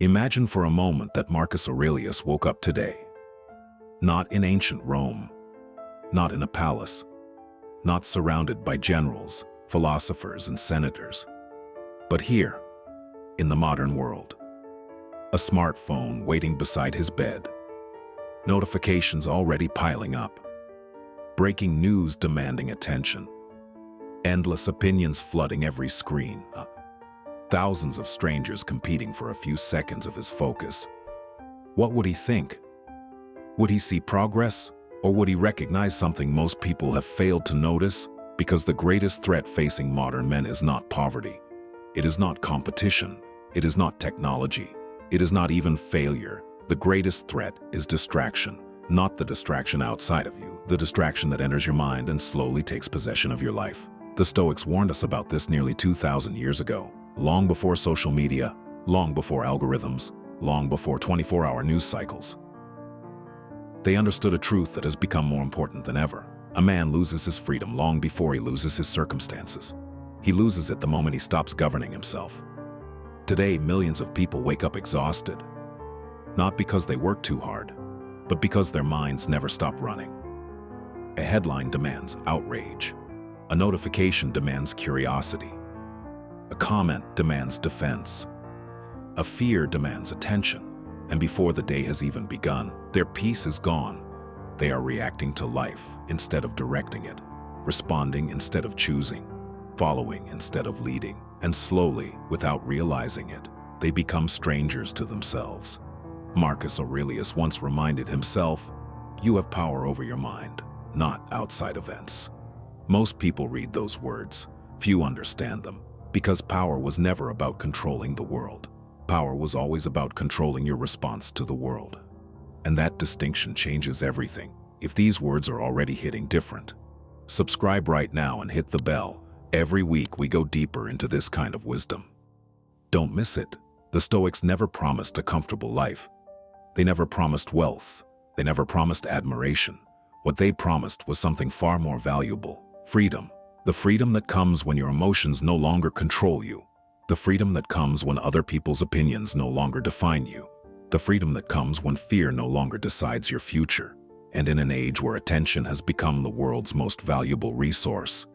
Imagine for a moment that Marcus Aurelius woke up today. Not in ancient Rome, not in a palace, not surrounded by generals, philosophers, and senators, but here, in the modern world. A smartphone waiting beside his bed. Notifications already piling up. Breaking news demanding attention. Endless opinions flooding every screen. Thousands of strangers competing for a few seconds of his focus. What would he think? Would he see progress, or would he recognize something most people have failed to notice? Because the greatest threat facing modern men is not poverty. It is not competition. It is not technology. It is not even failure. The greatest threat is distraction. Not the distraction outside of you, the distraction that enters your mind and slowly takes possession of your life. The Stoics warned us about this nearly 2,000 years ago, long before social media, long before algorithms, long before 24-hour news cycles. They understood a truth that has become more important than ever. A man loses his freedom long before he loses his circumstances. He loses it the moment he stops governing himself. Today, millions of people wake up exhausted, not because they work too hard, but because their minds never stop running. A headline demands outrage. A notification demands curiosity. A comment demands defense. A fear demands attention. And before the day has even begun, their peace is gone. They are reacting to life instead of directing it, responding instead of choosing, following instead of leading. And slowly, without realizing it, they become strangers to themselves. Marcus Aurelius once reminded himself, "You have power over your mind, not outside events." Most people read those words. Few understand them, because power was never about controlling the world. Power was always about controlling your response to the world. And that distinction changes everything. If these words are already hitting different, subscribe right now and hit the bell. Every week we go deeper into this kind of wisdom. Don't miss it. The Stoics never promised a comfortable life. They never promised wealth. They never promised admiration. What they promised was something far more valuable: freedom. The freedom that comes when your emotions no longer control you. The freedom that comes when other people's opinions no longer define you. The freedom that comes when fear no longer decides your future. And in an age where attention has become the world's most valuable resource,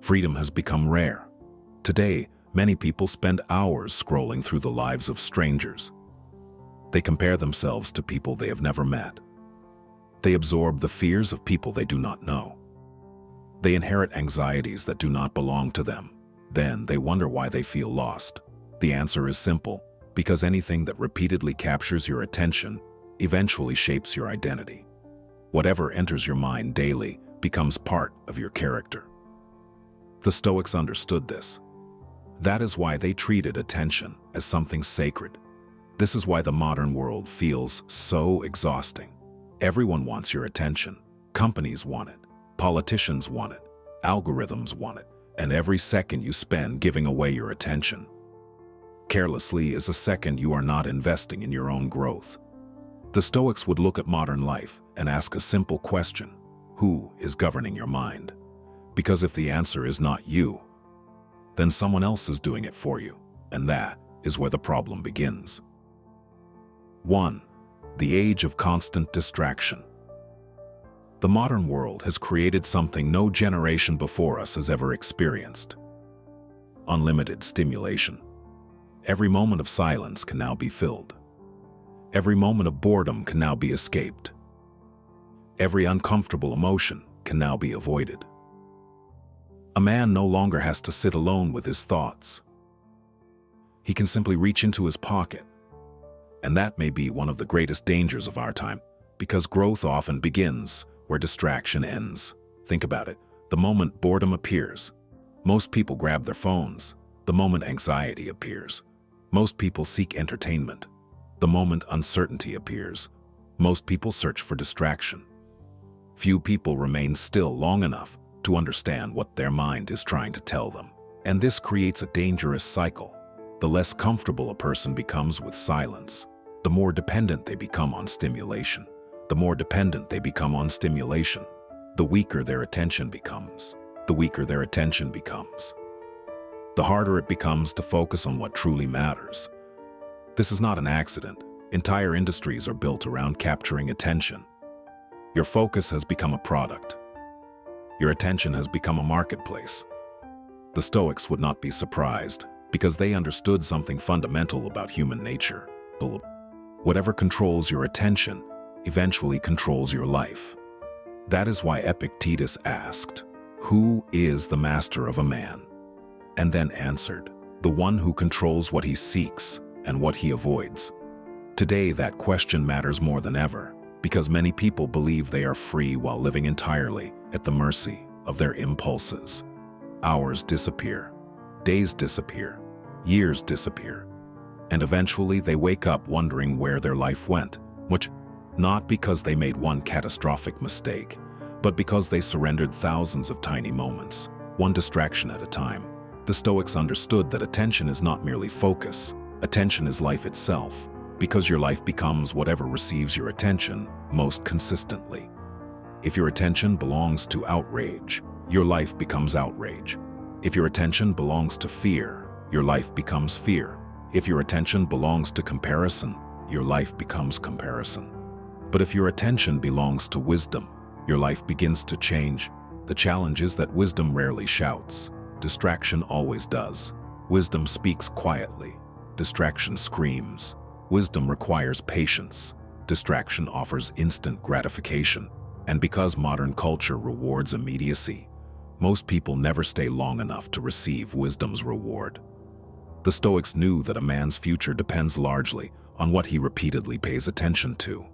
freedom has become rare. Today, many people spend hours scrolling through the lives of strangers. They compare themselves to people they have never met. They absorb the fears of people they do not know. They inherit anxieties that do not belong to them. Then they wonder why they feel lost. The answer is simple: because anything that repeatedly captures your attention eventually shapes your identity. Whatever enters your mind daily becomes part of your character. The Stoics understood this. That is why they treated attention as something sacred. This is why the modern world feels so exhausting. Everyone wants your attention. Companies want it. Politicians want it. Algorithms want it. And every second you spend giving away your attention carelessly is a second you are not investing in your own growth. The Stoics would look at modern life and ask a simple question: who is governing your mind? Because if the answer is not you, then someone else is doing it for you, and that is where the problem begins. 1. The age of constant distraction. The modern world has created something no generation before us has ever experienced: unlimited stimulation. Every moment of silence can now be filled. Every moment of boredom can now be escaped. Every uncomfortable emotion can now be avoided. A man no longer has to sit alone with his thoughts. He can simply reach into his pocket. And that may be one of the greatest dangers of our time, because growth often begins where distraction ends. Think about it. The moment boredom appears, most people grab their phones. The moment anxiety appears, most people seek entertainment. The moment uncertainty appears, most people search for distraction. Few people remain still long enough to understand what their mind is trying to tell them. And this creates a dangerous cycle. The less comfortable a person becomes with silence, the more dependent they become on stimulation. The more dependent they become on stimulation, the weaker their attention becomes. The weaker their attention becomes, the harder it becomes to focus on what truly matters. This is not an accident. Entire industries are built around capturing attention. Your focus has become a product. Your attention has become a marketplace. The Stoics would not be surprised, because they understood something fundamental about human nature. Whatever controls your attention eventually controls your life. That is why Epictetus asked, "Who is the master of a man?" and then answered, "The one who controls what he seeks and what he avoids." Today, that question matters more than ever, because many people believe they are free while living entirely at the mercy of their impulses. Hours disappear, days disappear, years disappear, and eventually they wake up wondering where their life went, which not because they made one catastrophic mistake, but because they surrendered thousands of tiny moments, one distraction at a time. The Stoics understood that attention is not merely focus, attention is life itself, because your life becomes whatever receives your attention most consistently. If your attention belongs to outrage, your life becomes outrage. If your attention belongs to fear, your life becomes fear. If your attention belongs to comparison, your life becomes comparison. But if your attention belongs to wisdom, your life begins to change. The challenge is that wisdom rarely shouts. Distraction always does. Wisdom speaks quietly. Distraction screams. Wisdom requires patience. Distraction offers instant gratification. And because modern culture rewards immediacy, most people never stay long enough to receive wisdom's reward. The Stoics knew that a man's future depends largely on what he repeatedly pays attention to.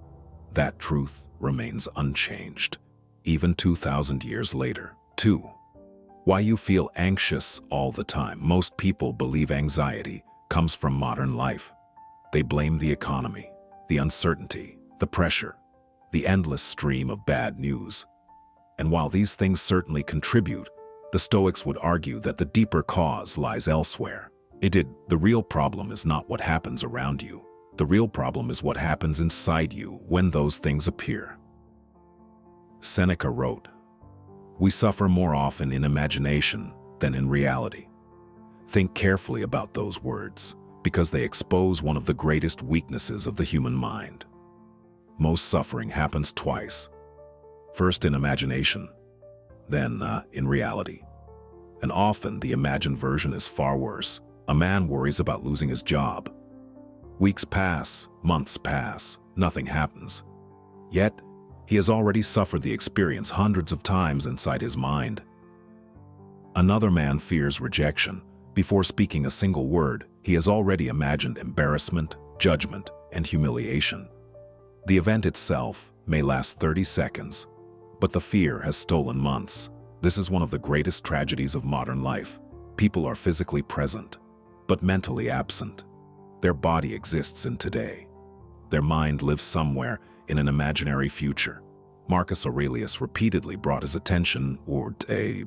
That truth remains unchanged, even 2,000 years later. 2. Why you feel anxious all the time. Most people believe anxiety comes from modern life. They blame the economy, the uncertainty, the pressure, the endless stream of bad news. And while these things certainly contribute, the Stoics would argue that the deeper cause lies elsewhere. The real problem is not what happens around you. The real problem is what happens inside you when those things appear. Seneca wrote, "We suffer more often in imagination than in reality." Think carefully about those words, because they expose one of the greatest weaknesses of the human mind. Most suffering happens twice. First in imagination, then in reality. And often the imagined version is far worse. A man worries about losing his job. Weeks pass, months pass, nothing happens. Yet, he has already suffered the experience hundreds of times inside his mind. Another man fears rejection. Before speaking a single word, he has already imagined embarrassment, judgment, and humiliation. The event itself may last 30 seconds, but the fear has stolen months. This is one of the greatest tragedies of modern life. People are physically present, but mentally absent. Their body exists in today. Their mind lives somewhere in an imaginary future. Marcus Aurelius repeatedly brought his attention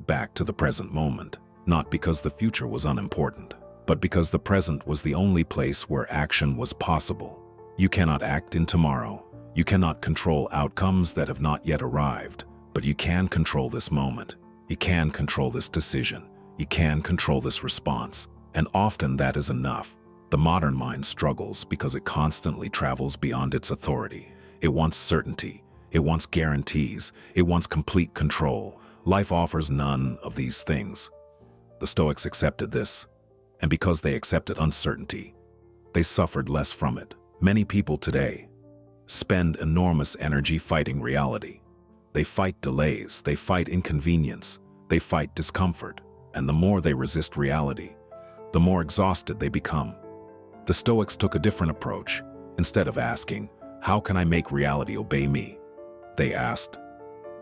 back to the present moment, not because the future was unimportant, but because the present was the only place where action was possible. You cannot act in tomorrow. You cannot control outcomes that have not yet arrived, but you can control this moment. You can control this decision. You can control this response. And often that is enough. The modern mind struggles because it constantly travels beyond its authority. It wants certainty. It wants guarantees. It wants complete control. Life offers none of these things. The Stoics accepted this, and because they accepted uncertainty, they suffered less from it. Many people today spend enormous energy fighting reality. They fight delays, they fight inconvenience, they fight discomfort, and the more they resist reality, the more exhausted they become. The Stoics took a different approach. Instead of asking, "How can I make reality obey me?" they asked,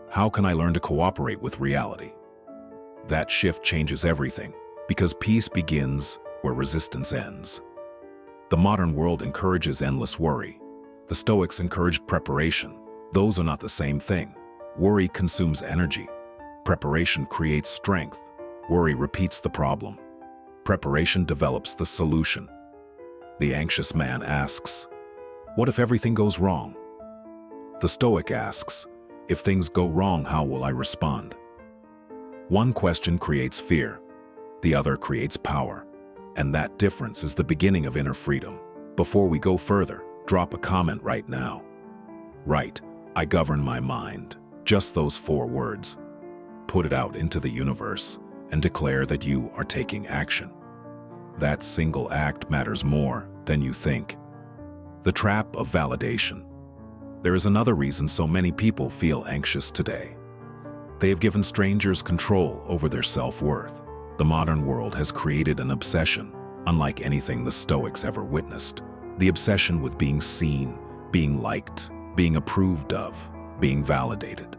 "How can I learn to cooperate with reality?" That shift changes everything, because peace begins where resistance ends. The modern world encourages endless worry. The Stoics encouraged preparation. Those are not the same thing. Worry consumes energy. Preparation creates strength. Worry repeats the problem. Preparation develops the solution. The anxious man asks, "What if everything goes wrong?" The Stoic asks, "If things go wrong, how will I respond?" One question creates fear. The other creates power. And that difference is the beginning of inner freedom. Before we go further, drop a comment right now. Write, "I govern my mind." Just those 4 words. Put it out into the universe and declare that you are taking action. That single act matters more than you think. The trap of validation. There is another reason so many people feel anxious today. They have given strangers control over their self-worth. The modern world has created an obsession, unlike anything the Stoics ever witnessed. The obsession with being seen, being liked, being approved of, being validated.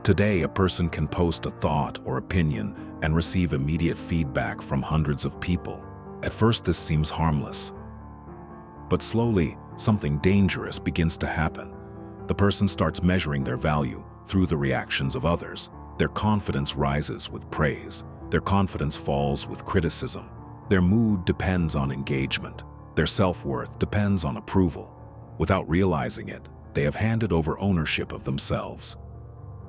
Today, a person can post a thought or opinion and receive immediate feedback from hundreds of people. At first, this seems harmless. But slowly, something dangerous begins to happen. The person starts measuring their value through the reactions of others. Their confidence rises with praise. Their confidence falls with criticism. Their mood depends on engagement. Their self-worth depends on approval. Without realizing it, they have handed over ownership of themselves.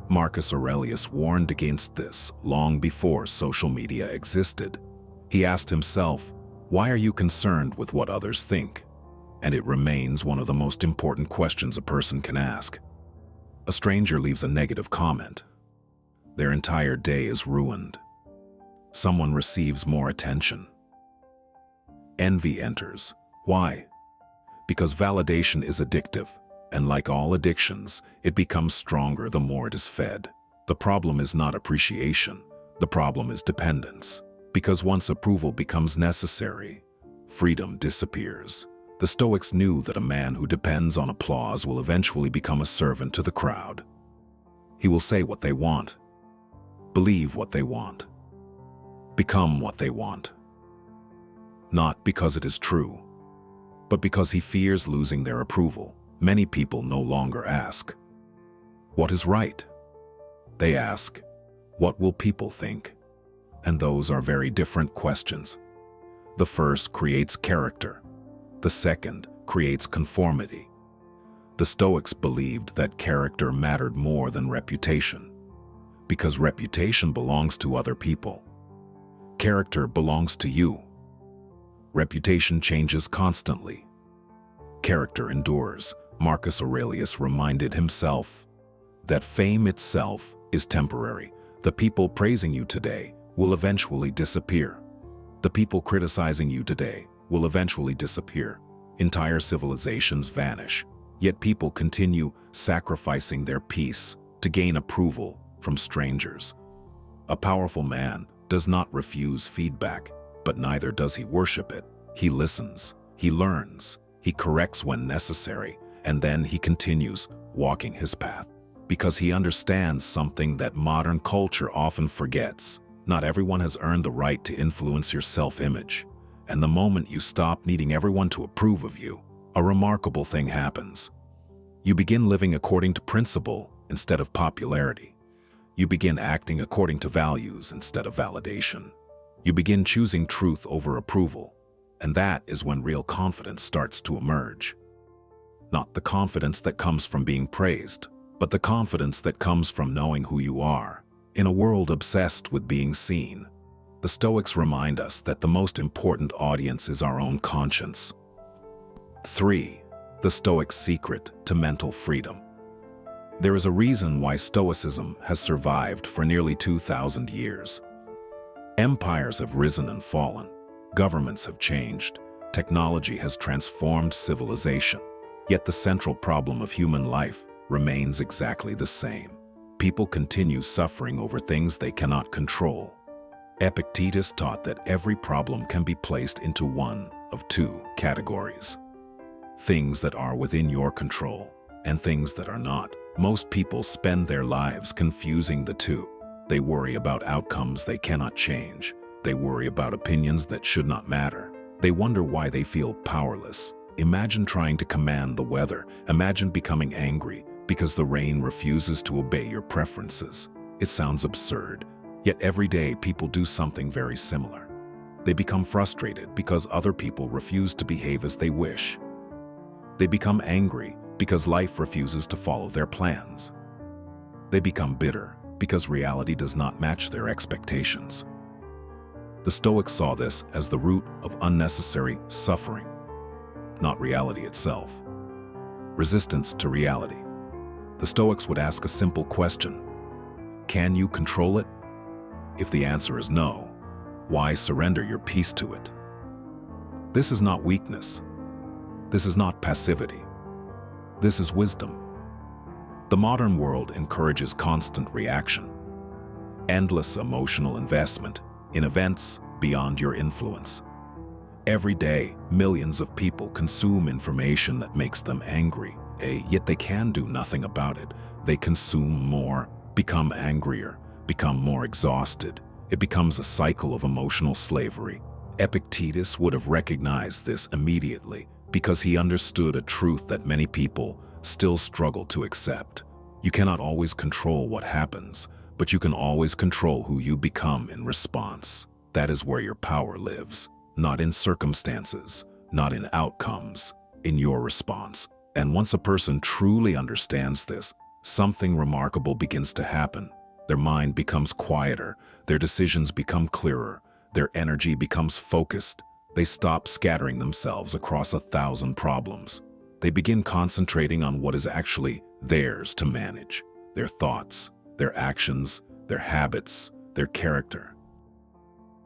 Marcus Aurelius warned against this long before social media existed. He asked himself, "Why are you concerned with what others think?" And it remains one of the most important questions a person can ask. A stranger leaves a negative comment. Their entire day is ruined. Someone receives more attention. Envy enters. Why? Because validation is addictive, and like all addictions, it becomes stronger the more it is fed. The problem is not appreciation. The problem is dependence. Because once approval becomes necessary, freedom disappears. The Stoics knew that a man who depends on applause will eventually become a servant to the crowd. He will say what they want, believe what they want, become what they want. Not because it is true, but because he fears losing their approval. Many people no longer ask, "What is right?" They ask, "What will people think?" And those are very different questions. The first creates character. The second creates conformity. The Stoics believed that character mattered more than reputation, because reputation belongs to other people. Character belongs to you. Reputation changes constantly. Character endures. Marcus Aurelius reminded himself that fame itself is temporary. The people praising you today will eventually disappear. The people criticizing you today will eventually disappear. Entire civilizations vanish, yet people continue sacrificing their peace to gain approval from strangers. A powerful man does not refuse feedback, but neither does he worship it. He listens, he learns, he corrects when necessary, and then he continues walking his path. Because he understands something that modern culture often forgets. Not everyone has earned the right to influence your self-image. And the moment you stop needing everyone to approve of you, a remarkable thing happens. You begin living according to principle instead of popularity. You begin acting according to values instead of validation. You begin choosing truth over approval. And that is when real confidence starts to emerge. Not the confidence that comes from being praised, but the confidence that comes from knowing who you are. In a world obsessed with being seen, the Stoics remind us that the most important audience is our own conscience. 3. The Stoics' secret to mental freedom. There is a reason why Stoicism has survived for nearly 2,000 years. Empires have risen and fallen. Governments have changed. Technology has transformed civilization. Yet the central problem of human life remains exactly the same. People continue suffering over things they cannot control. Epictetus taught that every problem can be placed into one of 2 categories: things that are within your control and things that are not. Most people spend their lives confusing the two. They worry about outcomes they cannot change. They worry about opinions that should not matter. They wonder why they feel powerless. Imagine trying to command the weather. Imagine becoming angry because the rain refuses to obey your preferences. It sounds absurd, yet every day people do something very similar. They become frustrated because other people refuse to behave as they wish. They become angry because life refuses to follow their plans. They become bitter because reality does not match their expectations. The Stoics saw this as the root of unnecessary suffering. not reality itself. Resistance to reality. The Stoics would ask a simple question: can you control it? If the answer is no, why surrender your peace to it? This is not weakness. This is not passivity. This is wisdom. The modern world encourages constant reaction, endless emotional investment in events beyond your influence. Every day, millions of people consume information that makes them angry, yet they can do nothing about it. They consume more, become angrier, become more exhausted. It becomes a cycle of emotional slavery. Epictetus would have recognized this immediately because he understood a truth that many people still struggle to accept. You cannot always control what happens, but you can always control who you become in response. That is where your power lives, not in circumstances, not in outcomes, in your response. And once a person truly understands this, something remarkable begins to happen. Their mind becomes quieter, their decisions become clearer, their energy becomes focused. They stop scattering themselves across 1,000 problems. They begin concentrating on what is actually theirs to manage: their thoughts, their actions, their habits, their character.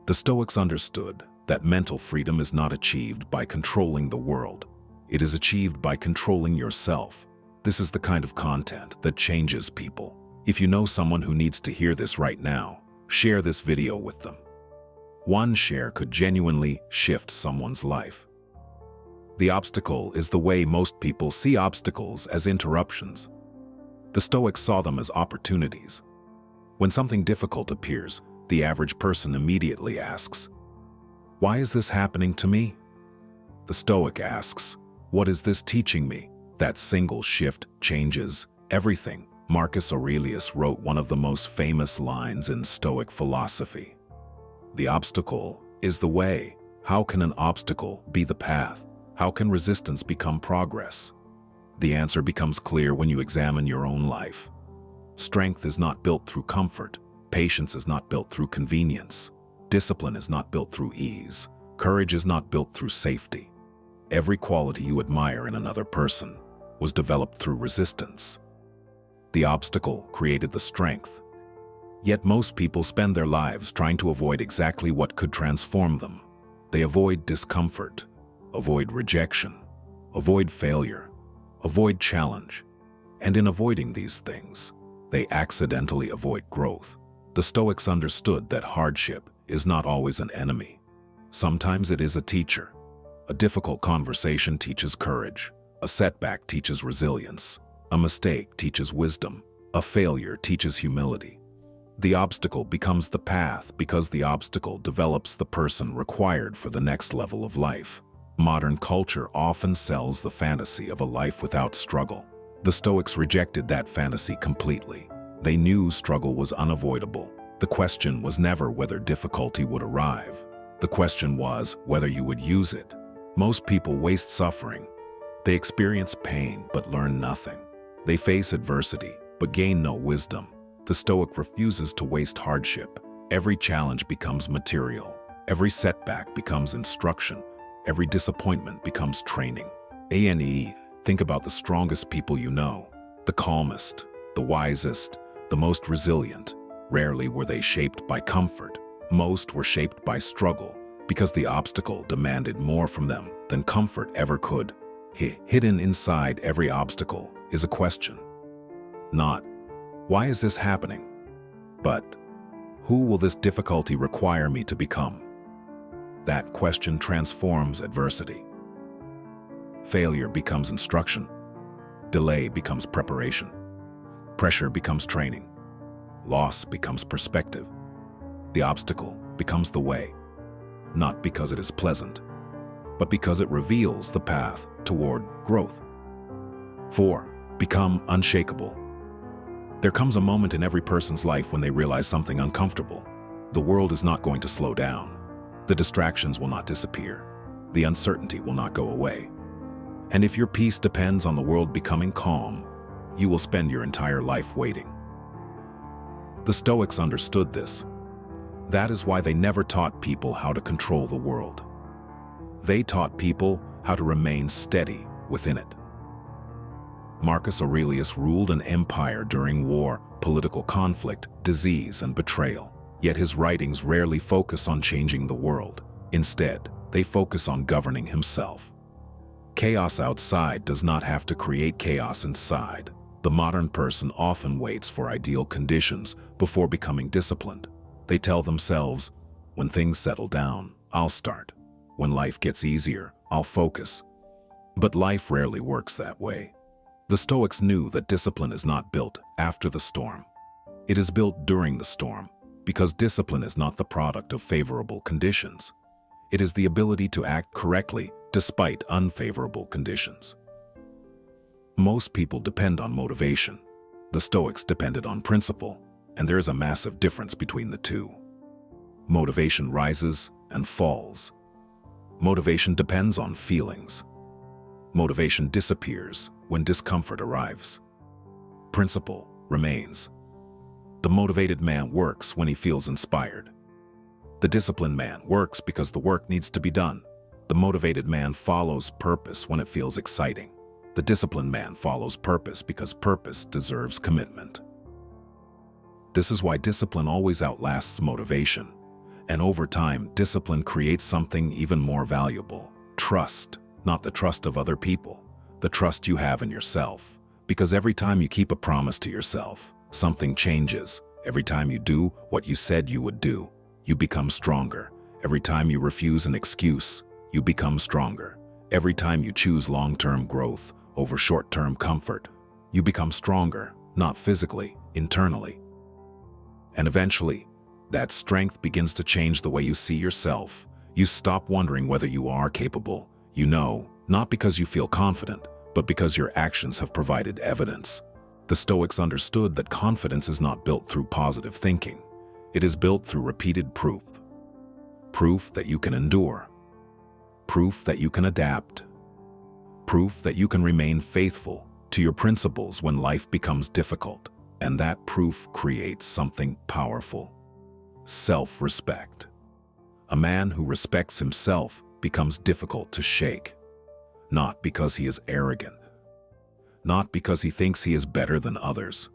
The Stoics understood that mental freedom is not achieved by controlling the world. It is achieved by controlling yourself. This is the kind of content that changes people. If you know someone who needs to hear this right now, share this video with them. One share could genuinely shift someone's life. The obstacle is the way most people see obstacles: as interruptions. The Stoics saw them as opportunities. When something difficult appears, the average person immediately asks, "Why is this happening to me?" The Stoic asks, "What is this teaching me?" That single shift changes everything. Marcus Aurelius wrote one of the most famous lines in Stoic philosophy: "The obstacle is the way. How can an obstacle be the path? How can resistance become progress?" The answer becomes clear when you examine your own life. Strength is not built through comfort. Patience is not built through convenience. Discipline is not built through ease. Courage is not built through safety. Every quality you admire in another person was developed through resistance. The obstacle created the strength. Yet most people spend their lives trying to avoid exactly what could transform them. They avoid discomfort, avoid rejection, avoid failure, avoid challenge. And in avoiding these things, they accidentally avoid growth. The Stoics understood that hardship is not always an enemy. Sometimes it is a teacher. A difficult conversation teaches courage. A setback teaches resilience. A mistake teaches wisdom. A failure teaches humility. The obstacle becomes the path because the obstacle develops the person required for the next level of life. Modern culture often sells the fantasy of a life without struggle. The Stoics rejected that fantasy completely. They knew struggle was unavoidable. The question was never whether difficulty would arrive. The question was whether you would use it. Most people waste suffering. They experience pain but learn nothing. They face adversity but gain no wisdom. The Stoic refuses to waste hardship. Every challenge becomes material. Every setback becomes instruction. Every disappointment becomes training. Think about the strongest people you know. The calmest, the wisest, the most resilient. Rarely were they shaped by comfort. Most were shaped by struggle because the obstacle demanded more from them than comfort ever could. Hidden inside every obstacle is a question. Not, "Why is this happening?" but, "Who will this difficulty require me to become?" That question transforms adversity. Failure becomes instruction. Delay becomes preparation. Pressure becomes training. Loss becomes perspective. The obstacle becomes the way, not because it is pleasant, but because it reveals the path toward growth. 4. Become unshakable. There comes a moment in every person's life when they realize something uncomfortable. The world is not going to slow down. The distractions will not disappear. The uncertainty will not go away. And if your peace depends on the world becoming calm, you will spend your entire life waiting. The Stoics understood this. That is why they never taught people how to control the world. They taught people how to remain steady within it. Marcus Aurelius ruled an empire during war, political conflict, disease, and betrayal. Yet his writings rarely focus on changing the world. Instead, they focus on governing himself. Chaos outside does not have to create chaos inside. The modern person often waits for ideal conditions before becoming disciplined. They tell themselves, when things settle down, I'll start. When life gets easier, I'll focus. But life rarely works that way. The Stoics knew that discipline is not built after the storm. It is built during the storm, because discipline is not the product of favorable conditions. It is the ability to act correctly despite unfavorable conditions. Most people depend on motivation. The Stoics depended on principle, and there is a massive difference between the two. Motivation rises and falls. Motivation depends on feelings. Motivation disappears when discomfort arrives. Principle remains. The motivated man works when he feels inspired. The disciplined man works because the work needs to be done. The motivated man follows purpose when it feels exciting. The disciplined man follows purpose because purpose deserves commitment. This is why discipline always outlasts motivation. And over time, discipline creates something even more valuable. Trust, not the trust of other people, the trust you have in yourself. Because every time you keep a promise to yourself, something changes. Every time you do what you said you would do, you become stronger. Every time you refuse an excuse, you become stronger. Every time you choose long-term growth over short-term comfort, you become stronger, not physically, internally. And eventually, that strength begins to change the way you see yourself. You stop wondering whether you are capable. You know, not because you feel confident, but because your actions have provided evidence. The Stoics understood that confidence is not built through positive thinking. It is built through repeated proof. Proof that you can endure. Proof that you can adapt. Proof that you can remain faithful to your principles when life becomes difficult. And that proof creates something powerful. Self-respect. A man who respects himself becomes difficult to shake. Not because he is arrogant. Not because he thinks he is better than others.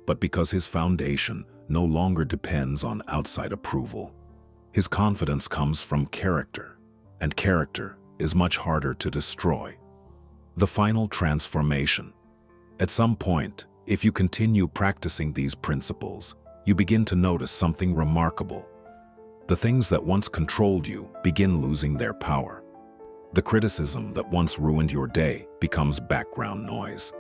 But because his foundation no longer depends on outside approval. His confidence comes from character, and character is much harder to destroy. The final transformation. At some point, if you continue practicing these principles, you begin to notice something remarkable. The things that once controlled you begin losing their power. The criticism that once ruined your day becomes background noise.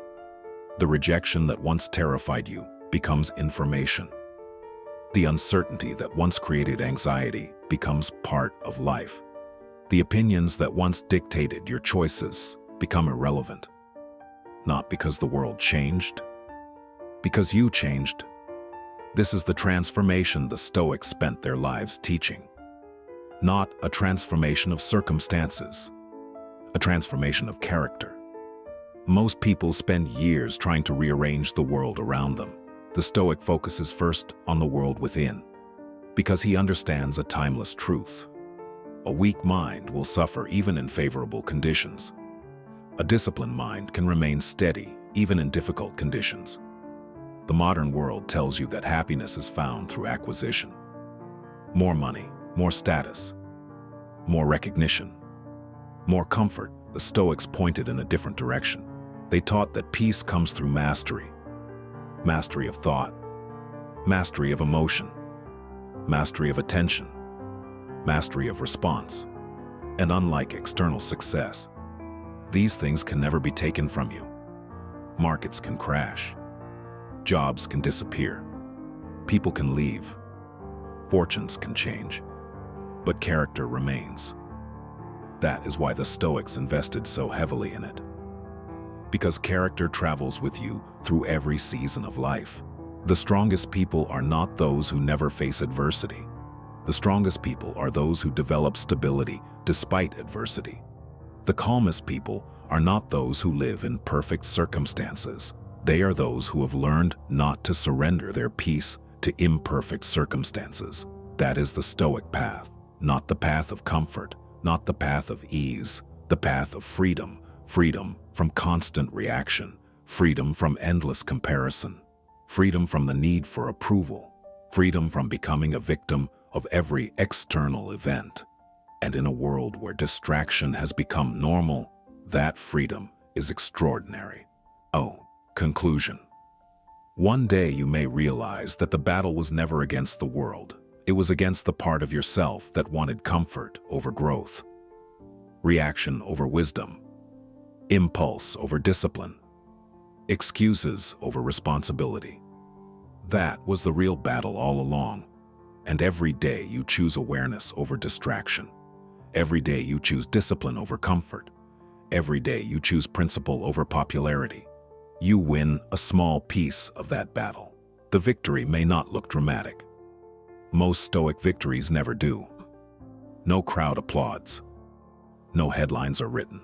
The rejection that once terrified you becomes information. The uncertainty that once created anxiety becomes part of life. The opinions that once dictated your choices become irrelevant. Not because the world changed, because you changed. This is the transformation the Stoics spent their lives teaching. Not a transformation of circumstances, a transformation of character. Most people spend years trying to rearrange the world around them. The Stoic focuses first on the world within, because he understands a timeless truth. A weak mind will suffer even in favorable conditions. A disciplined mind can remain steady even in difficult conditions. The modern world tells you that happiness is found through acquisition. More money, more status, more recognition, more comfort. The Stoics pointed in a different direction. They taught that peace comes through mastery. Mastery of thought, mastery of emotion, mastery of attention, mastery of response. And unlike external success, these things can never be taken from you. Markets can crash. Jobs can disappear. People can leave. Fortunes can change. But character remains. That is why the Stoics invested so heavily in it. Because character travels with you through every season of life. The strongest people are not those who never face adversity. The strongest people are those who develop stability despite adversity. The calmest people are not those who live in perfect circumstances. They are those who have learned not to surrender their peace to imperfect circumstances. That is the Stoic path, not the path of comfort, not the path of ease, The path of freedom, freedom from constant reaction, freedom from endless comparison, freedom from the need for approval, freedom from becoming a victim of every external event. And in a world where distraction has become normal, that freedom is extraordinary. Oh, conclusion. One day you may realize that the battle was never against the world. It was against the part of yourself that wanted comfort over growth, reaction over wisdom, impulse over discipline, excuses over responsibility. That was the real battle all along. And every day you choose awareness over distraction. Every day you choose discipline over comfort. Every day you choose principle over popularity. You win a small piece of that battle. The victory may not look dramatic. Most Stoic victories never do. No crowd applauds. No headlines are written.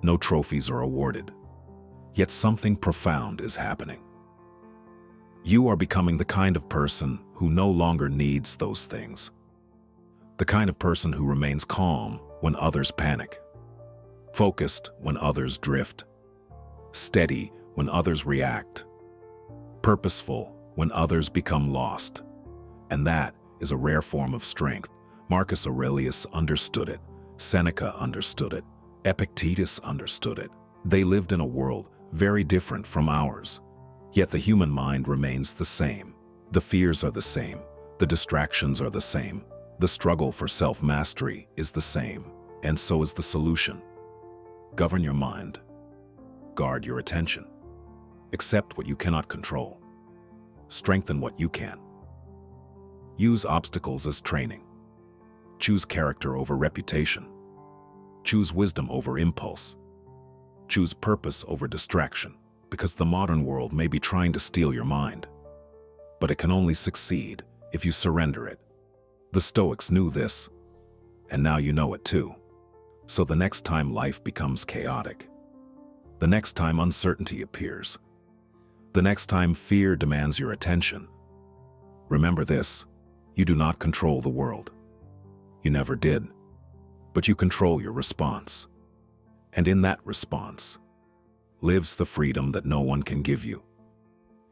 No trophies are awarded. Yet something profound is happening. You are becoming the kind of person who no longer needs those things. The kind of person who remains calm when others panic, focused when others drift, steady when others react, purposeful when others become lost. And that is a rare form of strength. Marcus Aurelius understood it. Seneca understood it. Epictetus understood it. They lived in a world very different from ours. Yet the human mind remains the same. The fears are the same. The distractions are the same. The struggle for self-mastery is the same. And so is the solution. Govern your mind. Guard your attention. Accept what you cannot control. Strengthen what you can. Use obstacles as training. Choose character over reputation. Choose wisdom over impulse. Choose purpose over distraction. Because the modern world may be trying to steal your mind, but it can only succeed if you surrender it. The Stoics knew this, and now you know it too. So the next time life becomes chaotic, the next time uncertainty appears, the next time fear demands your attention, remember this: you do not control the world. You never did, but you control your response. And in that response lives the freedom that no one can give you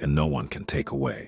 and no one can take away.